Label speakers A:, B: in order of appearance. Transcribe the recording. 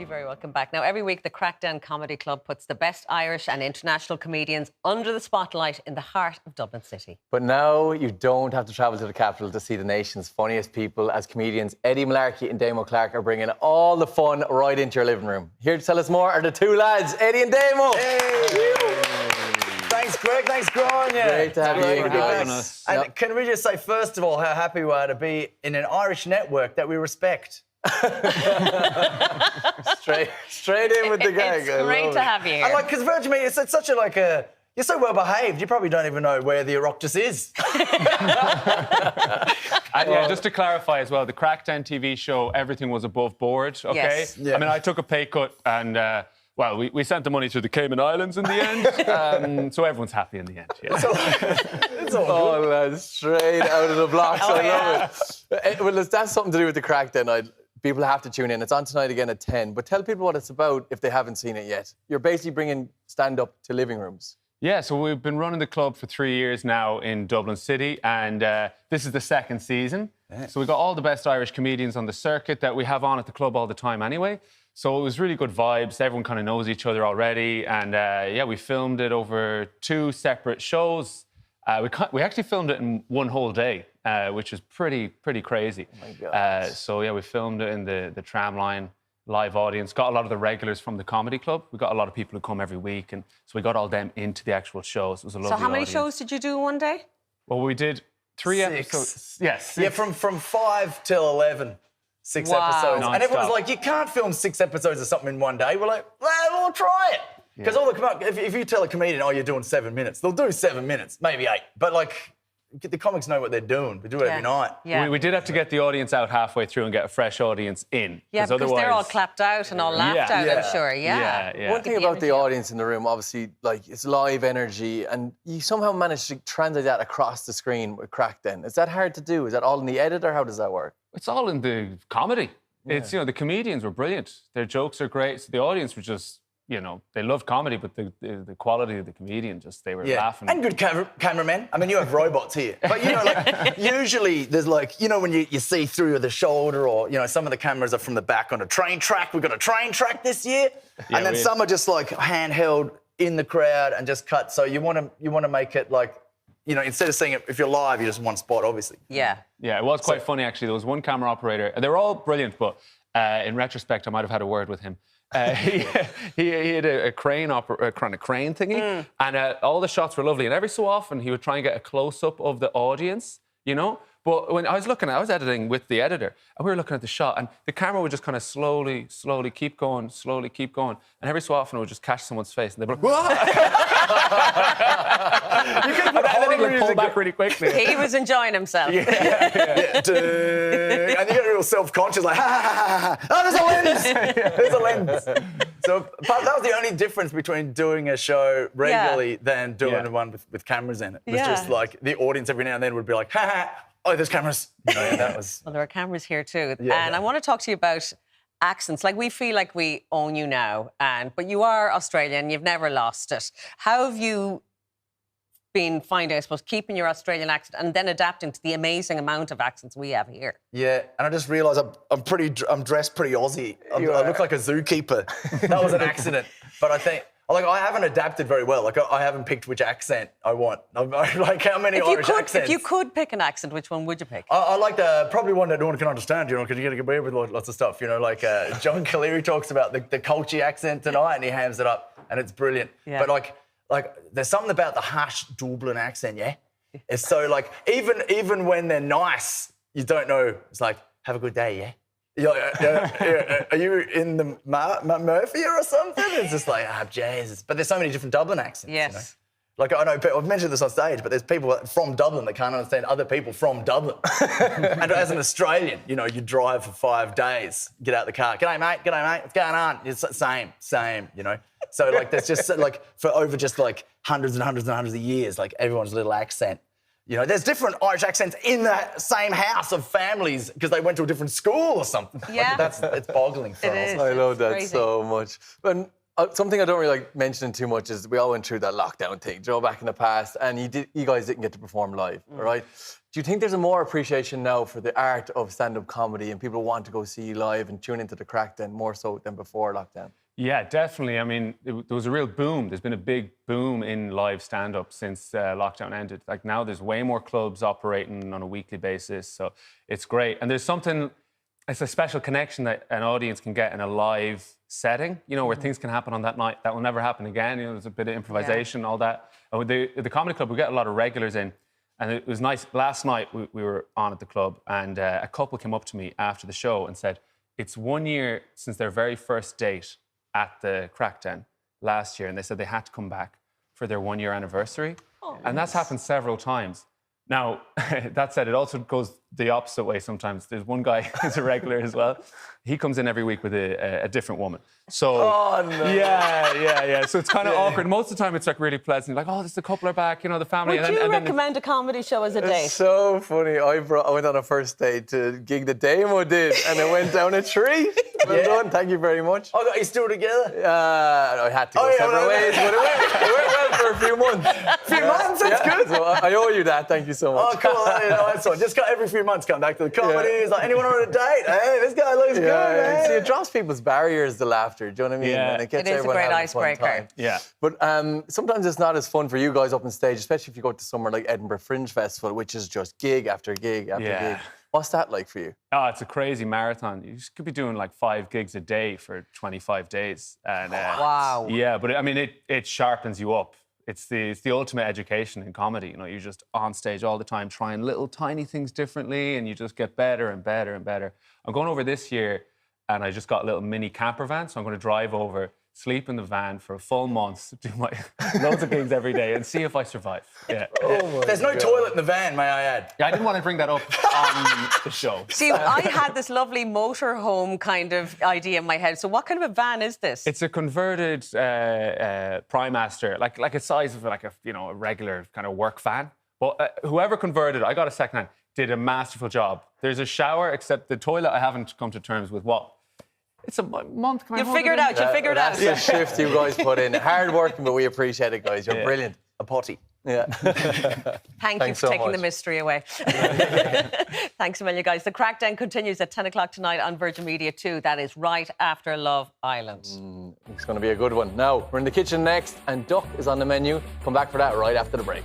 A: You're very welcome back. Now, every week, the Crackdown Comedy Club puts the best Irish and international comedians under the spotlight in the heart of Dublin City.
B: But now you don't have to travel to the capital to see the nation's funniest people, as comedians Eddie Mullarkey and Damo Clark are bringing all the fun right into your living room. Here to tell us more are the two lads, Eddie and Damo.
C: Hey. Thanks, Greg. Thanks, Grainne.
B: Great to have you here, guys.
C: And can we just say, first of all, how happy we are to be in an Irish network that we respect.
B: straight in with the gang.
A: It's great to have you here.
C: And because Virgin Media, it's such a you're so well behaved. You probably don't even know where the Oireachtas is.
D: And yeah, just to clarify as well, the Crackdown TV show, everything was above board. Okay.
A: Yes.
D: Yeah. I mean, I took a pay cut, and well, we sent the money to the Cayman Islands in the end, so everyone's happy in the end. Yeah.
C: It's all good.
B: Lads, straight out of the blocks. I love it. Well, that's something to do with the Crackdown. People have to tune in. It's on tonight again at 10. But tell people what it's about if they haven't seen it yet. You're basically bringing stand-up to living rooms.
D: Yeah, so we've been running the club for 3 years now in Dublin City, and this is the second season. Yeah. So we've got all the best Irish comedians on the circuit that we have on at the club all the time anyway. So it was really good vibes. Everyone kind of knows each other already. And yeah, we filmed it over 2 separate shows. We actually filmed it in one whole day, which was pretty crazy.
B: Oh my God.
D: So yeah, we filmed it in the tram line, live audience. Got a lot of the regulars from the comedy club. We got a lot of people who come every week, and so we got all them into the actual shows. It was a lovely
A: So how many
D: audience.
A: shows did you do in one day?
D: Well, we did 3 episodes. Yes.
C: Yeah, from 5 till 11. 6 episodes.
D: Non-stop.
C: And everyone's like, you can't film 6 episodes of something in one day. We're like, well, we'll try it. Because if you tell a comedian, oh, you're doing 7 minutes, they'll do 7 minutes, maybe 8. But the comics know what they're doing. We do it every night.
A: Yeah.
D: We did have to get the audience out halfway through and get a fresh audience in.
A: Yeah, because they're all clapped out and all laughed out, I'm sure. Yeah.
B: One thing about the audience in the room, obviously, it's live energy, and you somehow manage to translate that across the screen with Crackdown. Is that hard to do? Is that all in the edit, or how does that work?
D: It's all in the comedy. Yeah. It's, the comedians were brilliant. Their jokes are great. So the audience was just, they loved comedy, but the quality of the comedian, they were laughing.
C: And good cameramen. I mean, you have robots here. But, usually there's when you see through the shoulder, or, some of the cameras are from the back on a train track. We've got a train track this year. Yeah, and then some are just handheld in the crowd and just cut. So you want to make it instead of seeing it, if you're live, you're just in one spot, obviously.
A: Yeah.
D: Yeah, it was quite funny, actually. There was one camera operator. They were all brilliant, but in retrospect, I might have had a word with him. He had a crane thingy, and all the shots were lovely. And every so often, he would try and get a close-up of the audience, But when I was editing with the editor, and we were looking at the shot, and the camera would just kind of slowly keep going. And every so often, it would just catch someone's face, and they'd be like, "Whoa!"
C: You could put
D: and then he'd pull back really quickly.
A: He was enjoying himself.
C: Yeah. And you get real self-conscious, like, ha, ha, ha, ha. Oh, there's a lens. There's a lens. So that was the only difference between doing a show regularly than doing one with cameras in it. It was just the audience every now and then would be like, ha, ha. Oh, there's cameras. That was...
A: Well, there are cameras here too. I want to talk to you about accents. We feel like we own you now, but you are Australian. You've never lost it. How have you been finding, I suppose, keeping your Australian accent and then adapting to the amazing amount of accents we have here?
C: Yeah, and I just realised I'm dressed pretty Aussie. I look like a zookeeper. That was an accident. But I think... I haven't adapted very well. I haven't picked which accent I want. How many Irish accents?
A: If you could pick an accent, which one would you pick?
C: I like probably one that no one can understand, because you get away with lots of stuff, John Calleary talks about the culture accent tonight, and he hams it up, and it's brilliant. Yeah. But there's something about the harsh Dublin accent, yeah? It's so even when they're nice, you don't know. It's like, have a good day, yeah? Yeah. Are you in the Murphy or something? It's just Jesus. But there's so many different Dublin accents.
A: Yes.
C: I know, I've mentioned this on stage, but there's people from Dublin that can't understand other people from Dublin. And as an Australian, you drive for 5 days, get out of the car. G'day, mate. What's going on? It's the same, So, there's just, for over just, hundreds and hundreds and hundreds of years, everyone's little accent. There's different Irish accents in that same house of families because they went to a different school or something.
A: Yeah.
C: It's boggling for us.
A: Is.
B: I love that
A: crazy.
B: so much. And something I don't really like mentioning too much is we all went through that lockdown thing, back in the past, and you guys didn't get to perform live, all right? Do you think there's a more appreciation now for the art of stand-up comedy and people want to go see you live and tune into the Craic then more so than before lockdown?
D: Yeah, definitely. I mean, there was a real boom. There's been a big boom in live stand-up since lockdown ended. Like now there's way more clubs operating on a weekly basis, so it's great. And there's something, it's a special connection that an audience can get in a live setting, you know, where things can happen on that night that will never happen again. You know, there's a bit of improvisation, all that. And with the comedy club, we get a lot of regulars in. And it was nice. Last night, we were on at the club, and a couple came up to me after the show and said, it's 1 year since their very first date at the Craic Den last year, and they said they had to come back for their 1 year anniversary. Oh, and that's happened several times. Now, that said, it also goes the opposite way sometimes. There's one guy who's a regular as well. He comes in every week with a different woman. So,
B: oh, no.
D: Yeah. So it's kind of awkward. Most of the time, it's like really pleasant. Like, oh, the couple are back, you know, the family.
A: Would you recommend a comedy show as a date?
B: It's so funny. I went on a first date to a gig that Damo did, and it went down a tree. Well done. Thank you very much.
C: Oh, you still together?
B: I had to go separate ways, but it went well for a few months.
C: A few months? That's good.
B: So I owe you that. Thank you so much.
C: Oh, cool. Nice one. Just every few months come back to the comedy. It's like, anyone on a date? Hey, this guy looks good, man.
B: See, it drops people's barriers, the laughter. Do you know what I mean?
D: Yeah.
B: And
A: It is a great icebreaker.
D: Yeah.
B: But sometimes it's not as fun for you guys up on stage, especially if you go to somewhere like Edinburgh Fringe Festival, which is just gig after gig after gig. What's that like for you?
D: Oh, it's a crazy marathon. You could be doing like 5 gigs a day for 25 days. And,
A: wow.
D: Yeah, but I mean, it sharpens you up. It's the ultimate education in comedy. You know, you're just on stage all the time trying little tiny things differently, and you just get better and better and better. I'm going over this year, and I just got a little mini camper van, so I'm going to drive over, sleep in the van for a full month, do my loads of gigs every day, and see if I survive. Yeah.
C: There's no toilet in the van, may I add?
D: Yeah, I didn't want to bring that up on the show.
A: See, I had this lovely motorhome kind of idea in my head. So what kind of a van is this?
D: It's a converted Primaster, like a size of like a regular kind of work van. But whoever converted it, I got a second-hand, did a masterful job. There's a shower, except the toilet I haven't come to terms with what. It's a month.
A: You figured out.
B: That's the shift you guys put in. Hard working, but we appreciate it, guys. You're brilliant.
C: A potty.
B: Yeah.
A: Thank you for taking the mystery away. Thanks a million, guys. The Craic Den continues at 10 o'clock tonight on Virgin Media 2. That is right after Love Island.
B: It's going to be a good one. Now, we're in the kitchen next, and duck is on the menu. Come back for that right after the break.